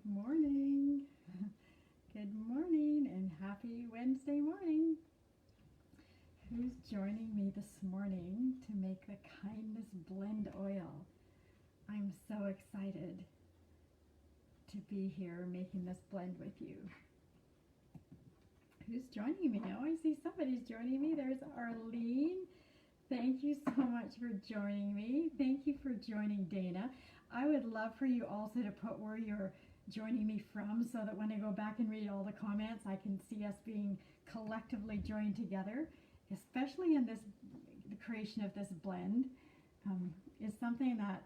Good morning. Good morning and happy Wednesday morning. Who's joining me this morning to make the Kindness Blend Oil? I'm so excited to be here making this blend with you. Who's joining me? Oh, I see somebody's joining me. There's Arlene. Thank you so much for joining me. Thank you for joining Dana. I would love for you also to put where you're joining me from so that when I go back and read all the comments, I can see us being collectively joined together, especially in this, the creation of this blend is something that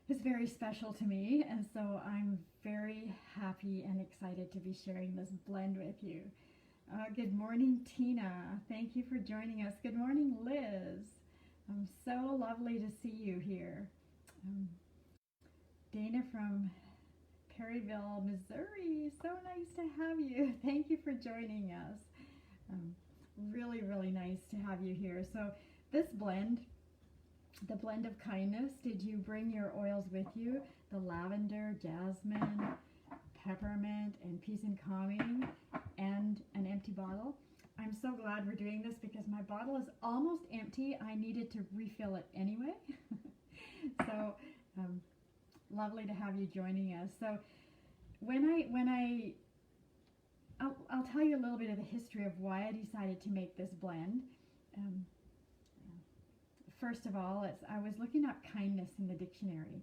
is very special to me. And so I'm very happy and excited to be sharing this blend with you. Good morning, Tina. Thank you for joining us. Good morning, Liz. So lovely to see you here. Dana from Perryville, Missouri. So nice to have you. Thank you for joining us. Really, really nice to have you here. So this blend, the blend of kindness, did you bring your oils with you? The lavender, jasmine, peppermint, and peace and calming, and an empty bottle. I'm so glad we're doing this because my bottle is almost empty. I needed to refill it anyway. So lovely to have you joining us. So I'll tell you a little bit of the history of why I decided to make this blend. First of all, I was looking up kindness in the dictionary,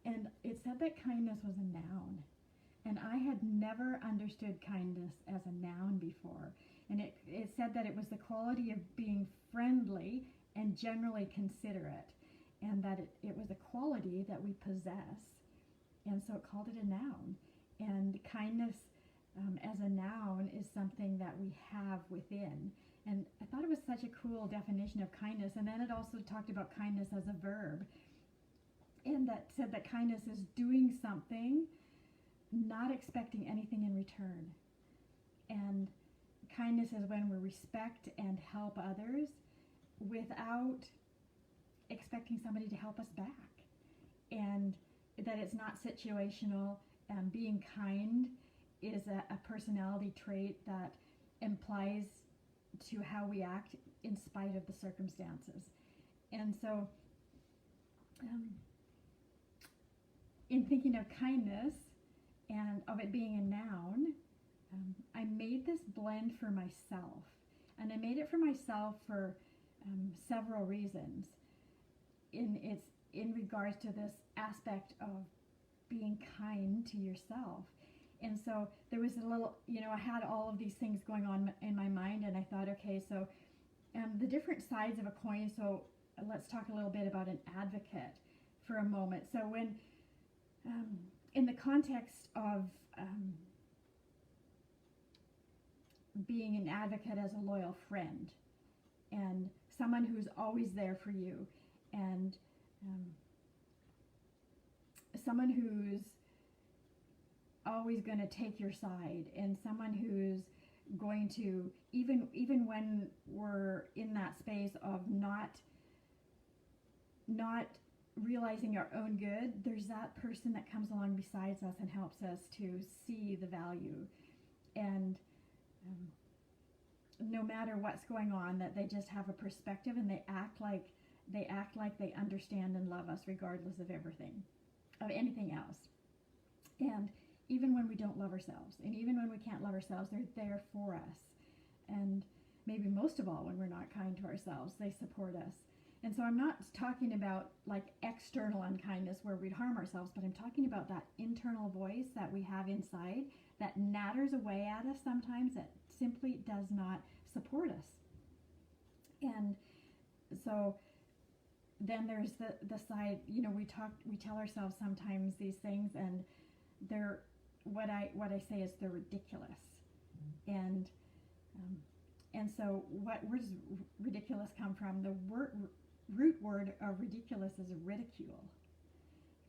and it said that kindness was a noun. And I had never understood kindness as a noun before. And it said that it was the quality of being friendly and generally considerate, and that it was a quality that we possess. And so it called it a noun. And kindness as a noun is something that we have within. And I thought it was such a cool definition of kindness. And then it also talked about kindness as a verb. And that said that kindness is doing something, not expecting anything in return. And kindness is when we respect and help others without expecting somebody to help us back. And that it's not situational. Being kind is a personality trait that implies to how we act in spite of the circumstances. And so in thinking of kindness and of it being a noun, I made this blend for myself. And I made it for myself for several reasons in regards to this aspect of being kind to yourself. And so there was a little, I had all of these things going on in my mind, and I thought, okay, so the different sides of a coin. So let's talk a little bit about an advocate for a moment. So when in the context of being an advocate as a loyal friend and someone who's always there for you, and someone who's always going to take your side, and someone who's going to, even when we're in that space of not realizing our own good, there's that person that comes along besides us and helps us to see the value. And no matter what's going on, that they just have a perspective, and they act like they understand and love us regardless of anything else. And even when we don't love ourselves, and even when we can't love ourselves, they're there for us. And maybe most of all, when we're not kind to ourselves, they support us. And so I'm not talking about like external unkindness where we'd harm ourselves, but I'm talking about that internal voice that we have inside that natters away at us sometimes, that simply does not support us. And so then there's the side, we tell ourselves sometimes these things, and they're what I say is they're ridiculous. And so where does ridiculous come from? The root word of ridiculous is ridicule.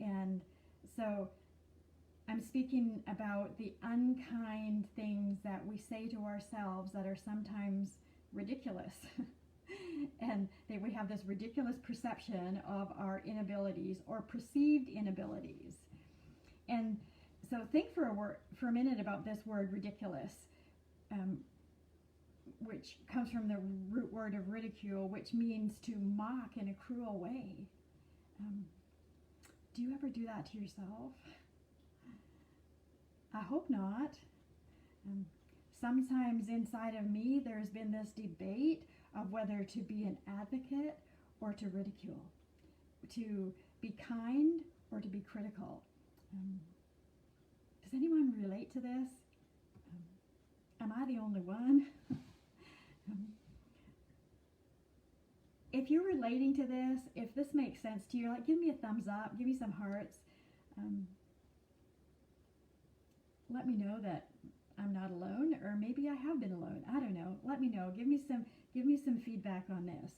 And so I'm speaking about the unkind things that we say to ourselves that are sometimes ridiculous. And we have this ridiculous perception of our inabilities or perceived inabilities. And So think for a minute about this word ridiculous, um, which comes from the root word of ridicule, which means to mock in a cruel way. Do you ever do that to yourself? I hope not. Sometimes inside of me, there's been this debate of whether to be an advocate or to ridicule, to be kind or to be critical. Does anyone relate to this? Am I the only one? If you're relating to this, if this makes sense to you, like, give me a thumbs up, give me some hearts. Let me know that I'm not alone, or maybe I have been alone. I don't know. Let me know. Give me some feedback on this.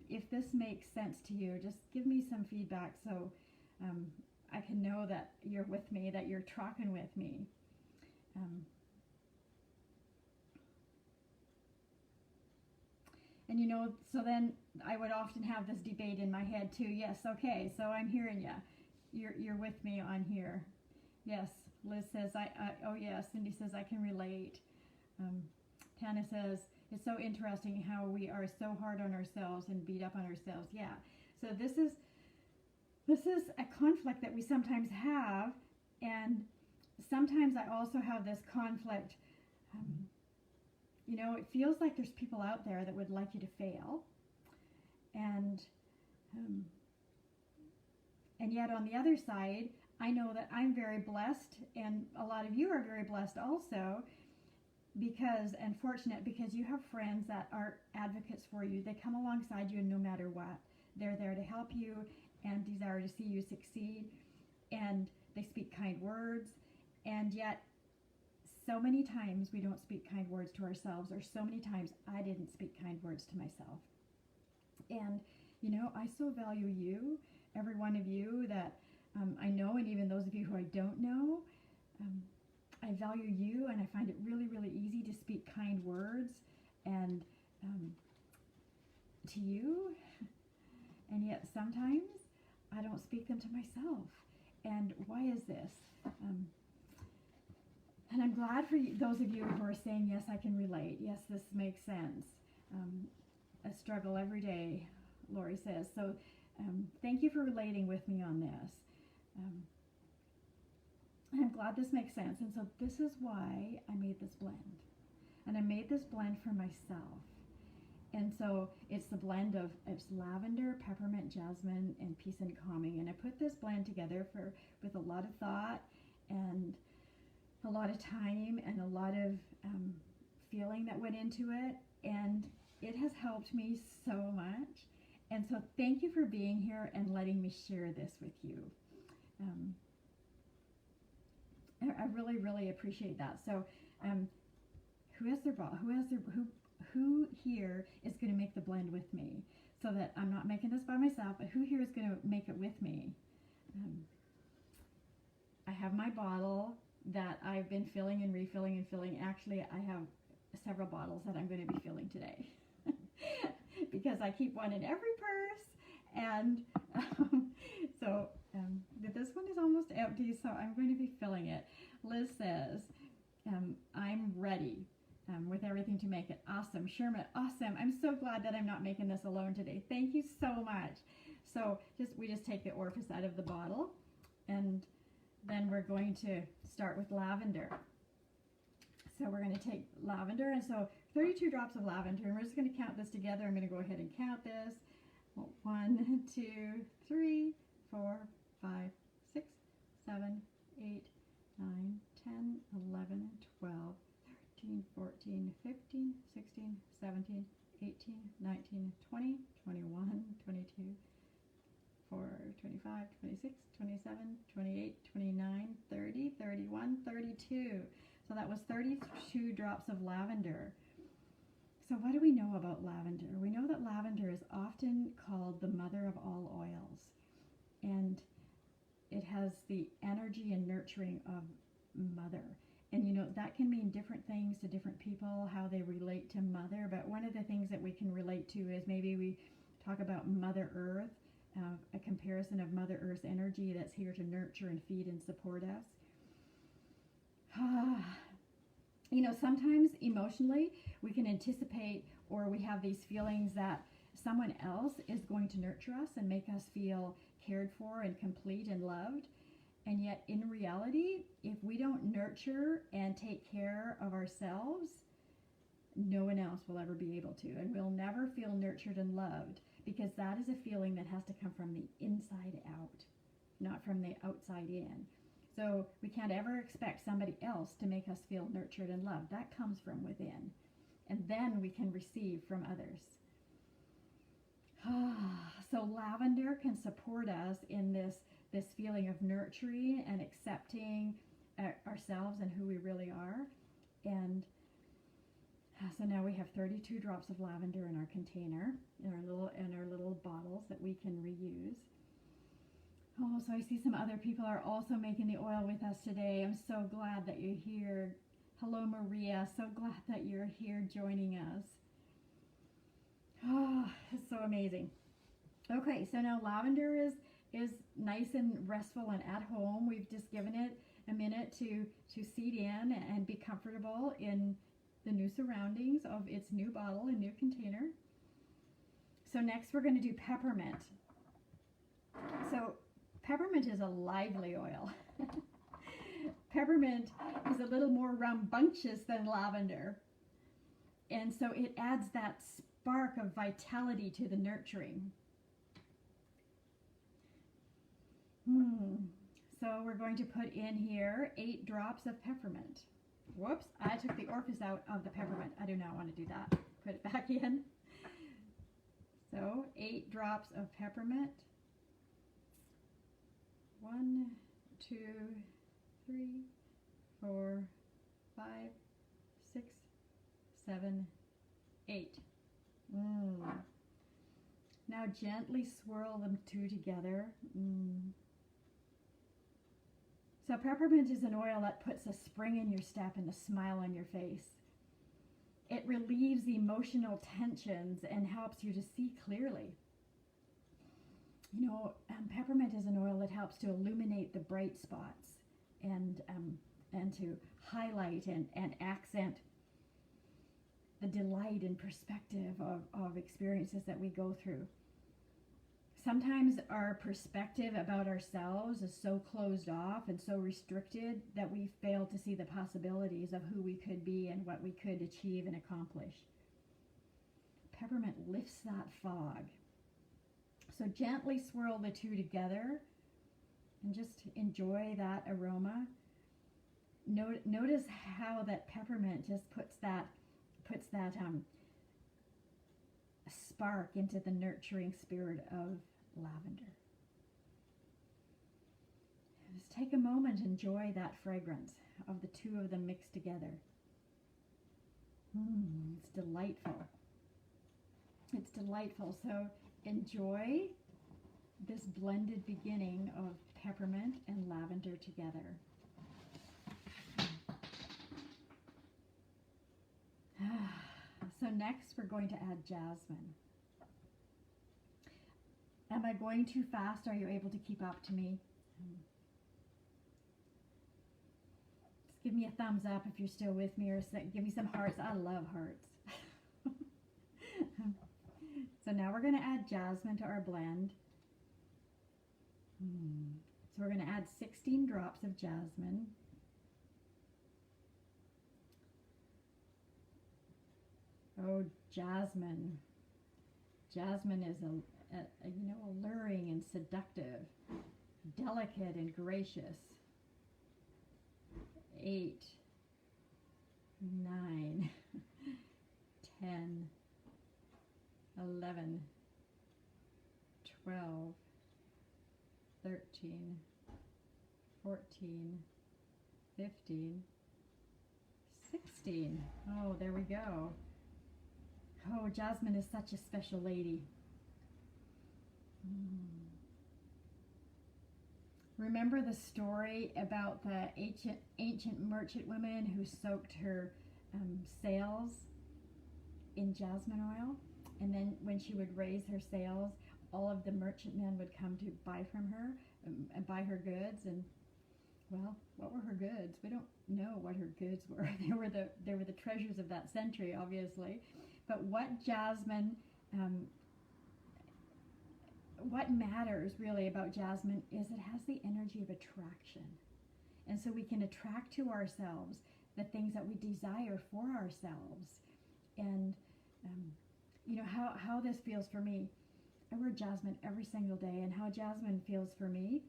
If this makes sense to you, just give me some feedback so I can know that you're with me, that you're tracking with me. And so then I would often have this debate in my head too. Yes, okay, so I'm hearing you. You're with me on here. Yes, Liz says, oh yes, Cindy says, I can relate. Tana says, it's so interesting how we are so hard on ourselves and beat up on ourselves. Yeah, so this is a conflict that we sometimes have, and sometimes I also have this conflict. It feels like there's people out there that would like you to fail, and yet on the other side, I know that I'm very blessed, and a lot of you are very blessed also, and fortunate, because you have friends that are advocates for you. They come alongside you, and no matter what, they're there to help you and desire to see you succeed, and they speak kind words. And yet so many times we don't speak kind words to ourselves, or so many times I didn't speak kind words to myself. And I so value you, every one of you that I know, and even those of you who I don't know. I value you, and I find it really, really easy to speak kind words and to you, and yet sometimes I don't speak them to myself. And why is this? And I'm glad for those of you who are saying, yes, I can relate. Yes, this makes sense. A struggle every day, Lori says. So thank you for relating with me on this. And I'm glad this makes sense. And so this is why I made this blend. And I made this blend for myself. And so it's the blend of lavender, peppermint, jasmine, and peace and calming. And I put this blend together with a lot of thought and a lot of time and a lot of feeling that went into it. And it has helped me so much. And so thank you for being here and letting me share this with you. I really, really appreciate that. So who here is going to make the blend with me, so that I'm not making this by myself, but who here is going to make it with me? I have my bottle that I've been filling and refilling and filling. Actually, I have several bottles that I'm going to be filling today because I keep one in every purse. And this one is almost empty, so I'm going to be filling it. Liz says, I'm ready with everything to make it. Awesome. Sherman, awesome. I'm so glad that I'm not making this alone today. Thank you so much. So we just take the orifice out of the bottle, and then we're going to start with lavender. So we're going to take lavender, and so 32 drops of lavender, and we're just going to count this together. I'm going to go ahead and count this. 1, 2, 3, 4, 5, 6, 7, 8, 9, 10, 11, 12, 13, 14, 15, 16, 17, 18, 19, 20, 21, 22, 25, 26, 27, 28, 29, 30, 31, 32. So that was 32 drops of lavender. So what do we know about lavender? We know that lavender is often called the mother of all oils. And it has the energy and nurturing of mother. And that can mean different things to different people, how they relate to mother. But one of the things that we can relate to is maybe we talk about Mother Earth, a comparison of Mother Earth's energy that's here to nurture and feed and support us. You know, sometimes emotionally we can anticipate, or we have these feelings that someone else is going to nurture us and make us feel cared for and complete and loved. And yet, in reality, if we don't nurture and take care of ourselves, no one else will ever be able to. And we'll never feel nurtured and loved, because that is a feeling that has to come from the inside out, not from the outside in. So we can't ever expect somebody else to make us feel nurtured and loved. That comes from within. And then we can receive from others. So lavender can support us in this feeling of nurturing and accepting ourselves and who we really are. And so now we have 32 drops of lavender in our container, in our little bottles that we can reuse. Oh, so I see some other people are also making the oil with us today. I'm so glad that you're here. Hello, Maria. So glad that you're here joining us. Oh, it's so amazing. Okay, so now lavender is nice and restful and at home. We've just given it a minute to seed in and be comfortable in the new surroundings of its new bottle and new container. So next we're going to do peppermint. So peppermint is a lively oil. Peppermint is a little more rambunctious than lavender. And so it adds that spark of vitality to the nurturing. So we're going to put in here 8 drops of peppermint. Whoops, I took the orifice out of the peppermint. I do not want to do that. Put it back in. So 8 drops of peppermint. 1, 2, 3, 4, 5, 6, 7, 8. Now gently swirl them 2 together. So peppermint is an oil that puts a spring in your step and a smile on your face. It relieves emotional tensions and helps you to see clearly. You know, peppermint is an oil that helps to illuminate the bright spots and to highlight and accent the delight and perspective of experiences that we go through. Sometimes our perspective about ourselves is so closed off and so restricted that we fail to see the possibilities of who we could be and what we could achieve and accomplish. Peppermint lifts that fog. So gently swirl the 2 together and just enjoy that aroma. Notice how that peppermint just puts that spark into the nurturing spirit of lavender. Just take a moment, enjoy that fragrance of the 2 of them mixed together. It's delightful. It's delightful. So enjoy this blended beginning of peppermint and lavender together. So next we're going to add jasmine. Am I going too fast? Are you able to keep up to me? Just give me a thumbs up if you're still with me, or give me some hearts. I love hearts. So now we're going to add jasmine to our blend. So we're going to add 16 drops of jasmine. Oh, jasmine. Jasmine is alluring and seductive, delicate and gracious. 8, 9, 10, 11, 12, 13, 14, 15, 16. Oh, there we go. Oh, Jasmine is such a special lady. Remember the story about the ancient merchant woman who soaked her sails in jasmine oil? And then when she would raise her sails, all of the merchantmen would come to buy from her and buy her goods. And Well, what were her goods? We don't know what her goods were. They were the treasures of that century, obviously. But what matters really about jasmine is it has the energy of attraction. And so we can attract to ourselves the things that we desire for ourselves. And how this feels for me. I wear jasmine every single day, and how jasmine feels for me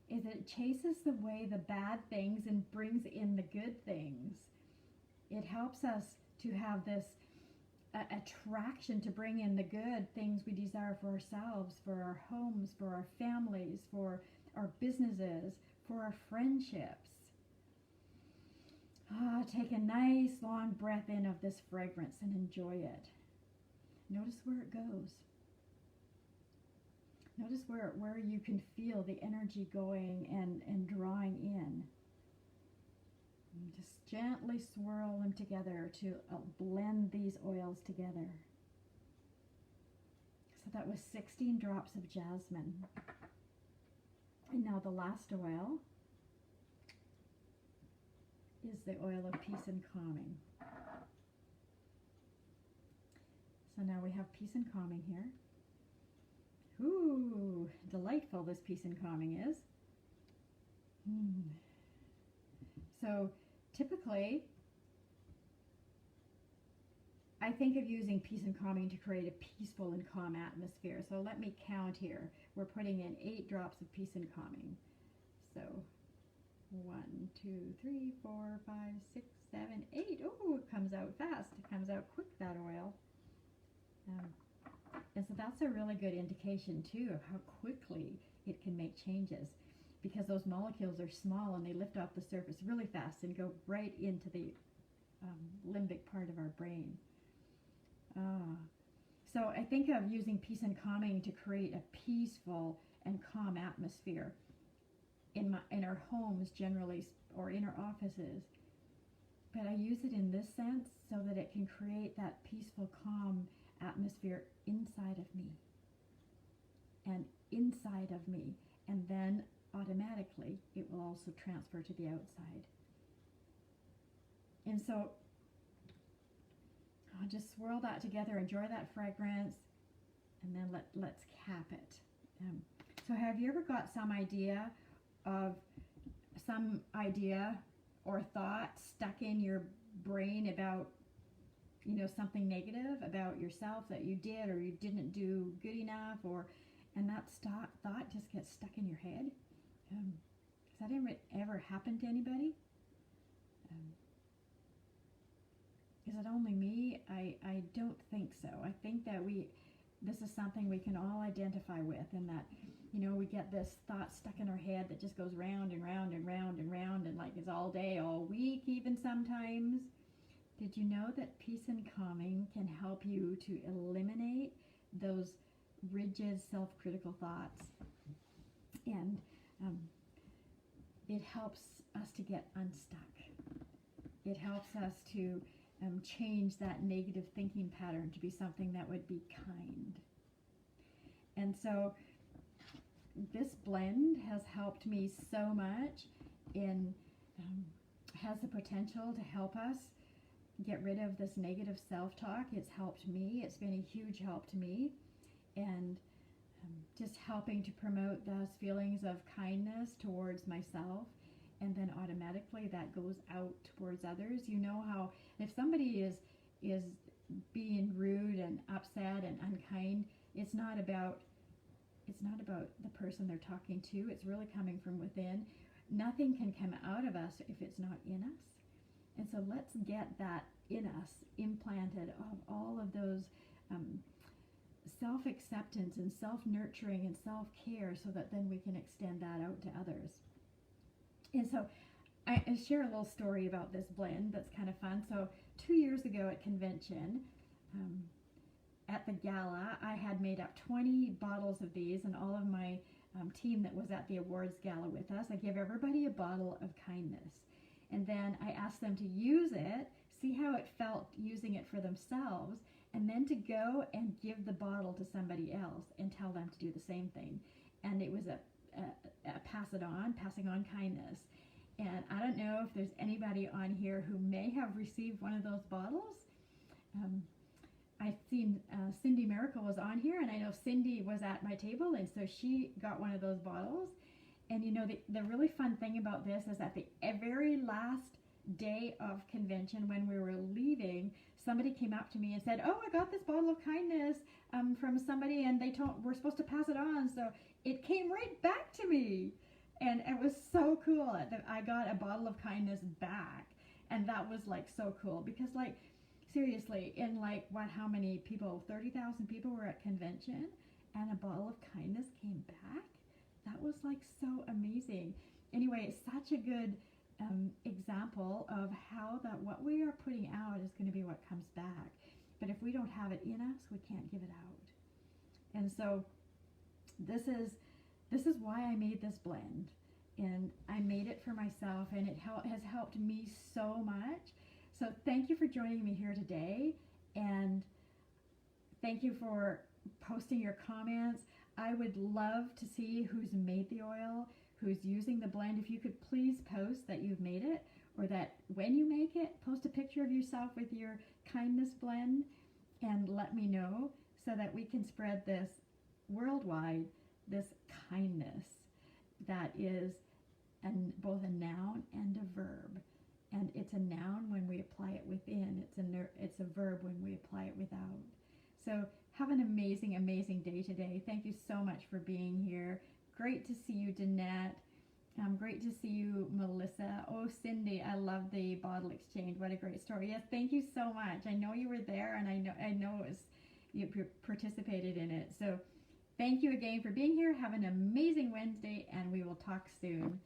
is that it chases away the bad things and brings in the good things. It helps us to have this attraction to bring in the good things we desire for ourselves, for our homes, for our families, for our businesses, for our friendships. Take a nice long breath in of this fragrance and enjoy it. Notice where it goes. Notice where you can feel the energy going and drawing in. And just gently swirl them together to blend these oils together. So that was 16 drops of jasmine. And now the last oil is the oil of peace and calming. So now we have peace and calming here. Ooh, delightful this peace and calming is. So typically, I think of using peace and calming to create a peaceful and calm atmosphere. So let me count here. We're putting in 8 drops of peace and calming. So 1, 2, 3, 4, 5, 6, 7, 8. Oh, it comes out fast. It comes out quick, that oil. And so that's a really good indication too of how quickly it can make changes, because those molecules are small and they lift off the surface really fast and go right into the limbic part of our brain. So I think of using peace and calming to create a peaceful and calm atmosphere in our homes generally, or in our offices. But I use it in this sense so that it can create that peaceful, calm atmosphere inside of me and inside of me, and then automatically it will also transfer to the outside. And so I'll just swirl that together, enjoy that fragrance, and then let's cap it. So have you ever got some idea or thought stuck in your brain about something negative about yourself that you did or you didn't do good enough, and that thought just gets stuck in your head? Has that ever happened to anybody? Is it only me? I don't think so. I think that this is something we can all identify with, and that we get this thought stuck in our head that just goes round and round and round and round, and like it's all day, all week even sometimes. Did you know that peace and calming can help you to eliminate those rigid self-critical thoughts? And it helps us to get unstuck. It helps us to change that negative thinking pattern to be something that would be kind. And so this blend has helped me so much has the potential to help us get rid of this negative self-talk. It's helped me. It's been a huge help to me. And just helping to promote those feelings of kindness towards myself, and then automatically that goes out towards others. You know how if somebody is being rude and upset and unkind, it's not about the person they're talking to. It's really coming from within. Nothing can come out of us if it's not in us. And so let's get that in us, implanted, of all of those self-acceptance and self-nurturing and self-care, so that then we can extend that out to others. And so I share a little story about this blend that's kind of fun. So 2 years ago at convention, at the gala, I had made up 20 bottles of these, and all of my team that was at the awards gala with us, I gave everybody a bottle of kindness. And then I asked them to use it, see how it felt using it for themselves, and then to go and give the bottle to somebody else and tell them to do the same thing. And it was passing on kindness. And I don't know if there's anybody on here who may have received one of those bottles. I've seen Cindy Miracle was on here, and I know Cindy was at my table, and so she got one of those bottles. And you know, the really fun thing about this is that the very last day of convention, when we were leaving, somebody came up to me and said, "Oh, I got this bottle of kindness from somebody, and we're supposed to pass it on." So it came right back to me, and it was so cool that I got a bottle of kindness back, and that was like so cool because, like, seriously, in like how many people? 30,000 people were at convention, and a bottle of kindness came back. That was like so amazing. Anyway, it's such a good example of how that what we are putting out is going to be what comes back. But if we don't have it in us, we can't give it out. And so this is why I made this blend, and I made it for myself, and it has helped me so much. So thank you for joining me here today, and thank you for posting your comments. I would love to see who's made the oil, who's using the blend. If you could please post that you've made it, or that when you make it, post a picture of yourself with your kindness blend and let me know, so that we can spread this worldwide, this kindness that is both a noun and a verb. And it's a noun when we apply it within. It's a verb when we apply it without. So have an amazing, amazing day today. Thank you so much for being here. Great to see you, Danette. Great to see you, Melissa. Oh, Cindy, I love the bottle exchange. What a great story. Yes, thank you so much. I know you were there, and I know you participated in it. So thank you again for being here. Have an amazing Wednesday, and we will talk soon.